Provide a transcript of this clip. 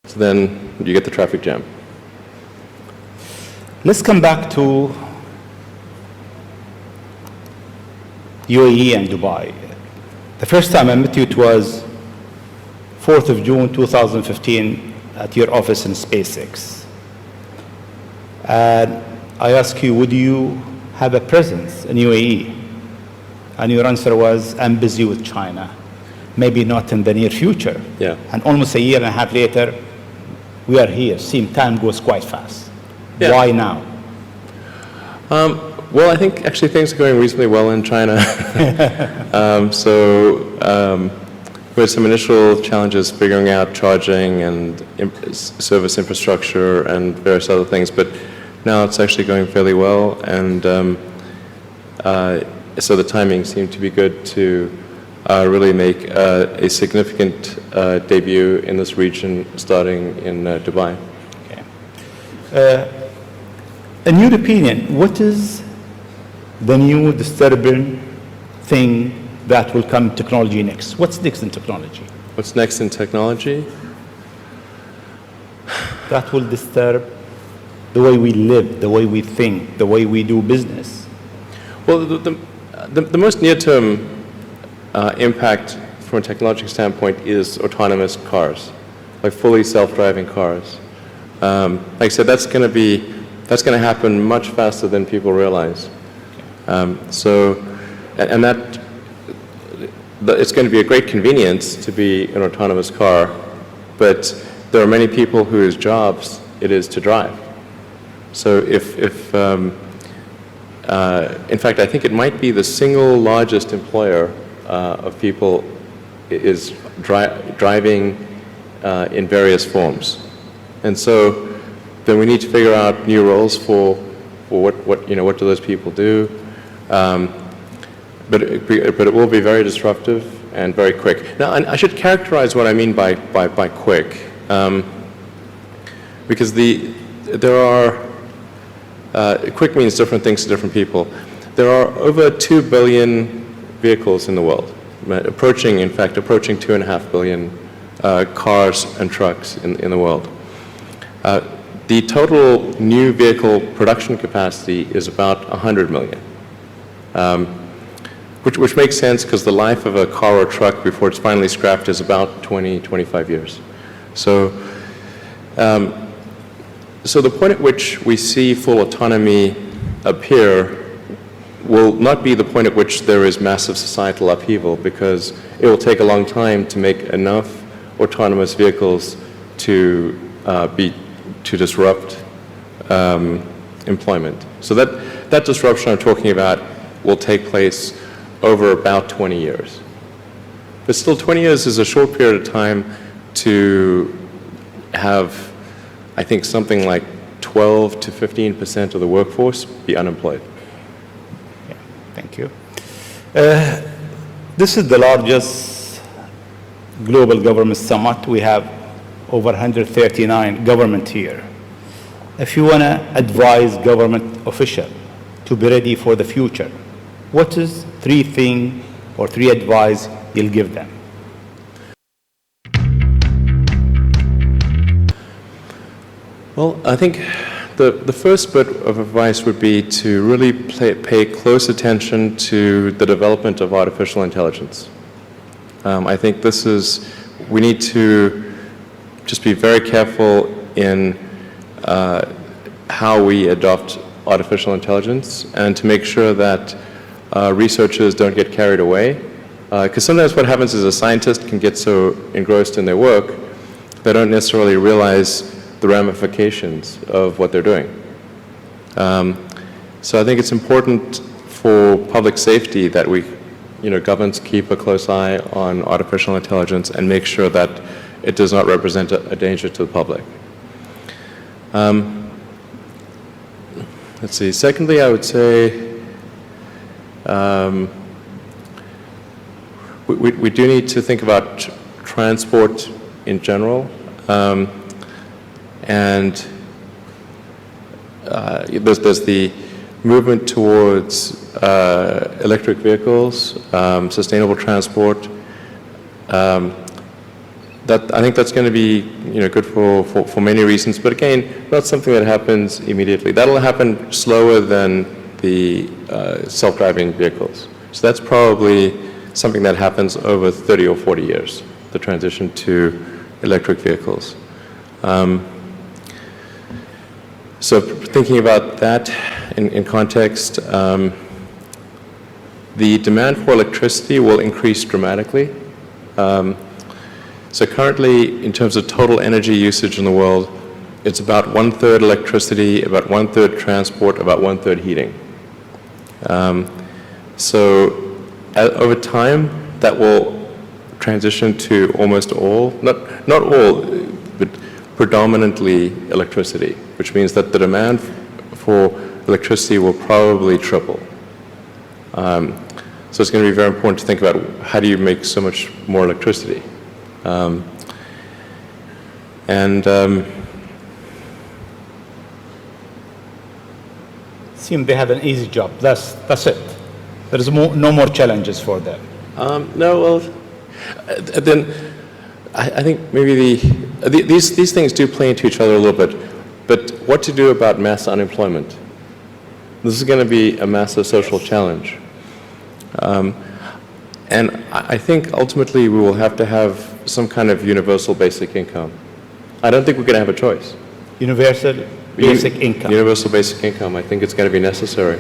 So then you get the traffic jam. Let's come back to UAE and Dubai. The first time I met you, it was 4th of June 2015 at your office in SpaceX. And I asked you, would you have a presence in UAE? And your answer was, I'm busy with China. Maybe not in the near future. Yeah. And almost a year and a half later, we are here. Time goes quite fast. Yeah. Why now? Well, I think actually things are going reasonably well in China. We had some initial challenges figuring out charging and service infrastructure and various other things, but now it's actually going fairly well, and so the timing seemed to be good to really make a significant debut in this region starting in Dubai. Okay. In your opinion, what is the new disturbing thing that will come in technology next? What's next in technology? What's next in technology? That will disturb the way we live, the way we think, the way we do business. Well, the most near-term impact from a technological standpoint is autonomous cars, like fully self-driving cars. Like I said, that's going to happen much faster than people realize. It's going to be a great convenience to be an autonomous car, but there are many people whose jobs it is to drive. So in fact, I think it might be the single largest employer of people is driving in various forms. And so then we need to figure out new roles for what do those people do. But it will be very disruptive and very quick. Now, I should characterize what I mean by quick, because there are quick means different things to different people. There are over 2 billion vehicles in the world, approaching 2.5 billion cars and trucks in the world. The total new vehicle production capacity is about 100 million. Which makes sense because the life of a car or truck before it's finally scrapped is about 20-25 years. So the point at which we see full autonomy appear will not be the point at which there is massive societal upheaval, because it will take a long time to make enough autonomous vehicles to disrupt employment. So that disruption I'm talking about will take place over about 20 years. But still, 20 years is a short period of time to have, I think, something like 12 to 15% of the workforce be unemployed. Yeah, thank you. This is the largest global government summit. We have over 139 government here. If you want to advise government official to be ready for the future, what is 3 things or 3 advice you'll give them? Well, I think the first bit of advice would be to really pay close attention to the development of artificial intelligence. I think we need to just be very careful in how we adopt artificial intelligence, and to make sure that researchers don't get carried away. Because sometimes what happens is a scientist can get so engrossed in their work, they don't necessarily realize the ramifications of what they're doing. So I think it's important for public safety that governments keep a close eye on artificial intelligence and make sure that it does not represent a danger to the public. Let's see. Secondly, I would say we do need to think about transport in general, and there's the movement towards electric vehicles, sustainable transport. I think that's going to be good for many reasons, but again, not something that happens immediately. That'll happen slower than the self-driving vehicles. So that's probably something that happens over 30 or 40 years, the transition to electric vehicles. So thinking about that in context, the demand for electricity will increase dramatically. So currently, in terms of total energy usage in the world, it's about 1/3 electricity, about 1/3 transport, about 1/3 heating. So over time, that will transition to almost all, not all, but predominantly electricity, which means that the demand for electricity will probably triple. So it's going to be very important to think about how do you make so much more electricity. Seem they have an easy job. That's it. There is no more challenges for them. No, well, then I think maybe these things do play into each other a little bit. But what to do about mass unemployment? This is going to be a massive social challenge. And I think ultimately we will have to have some kind of universal basic income. I don't think we're going to have a choice. Universal basic income. Universal basic income. I think it's going to be necessary.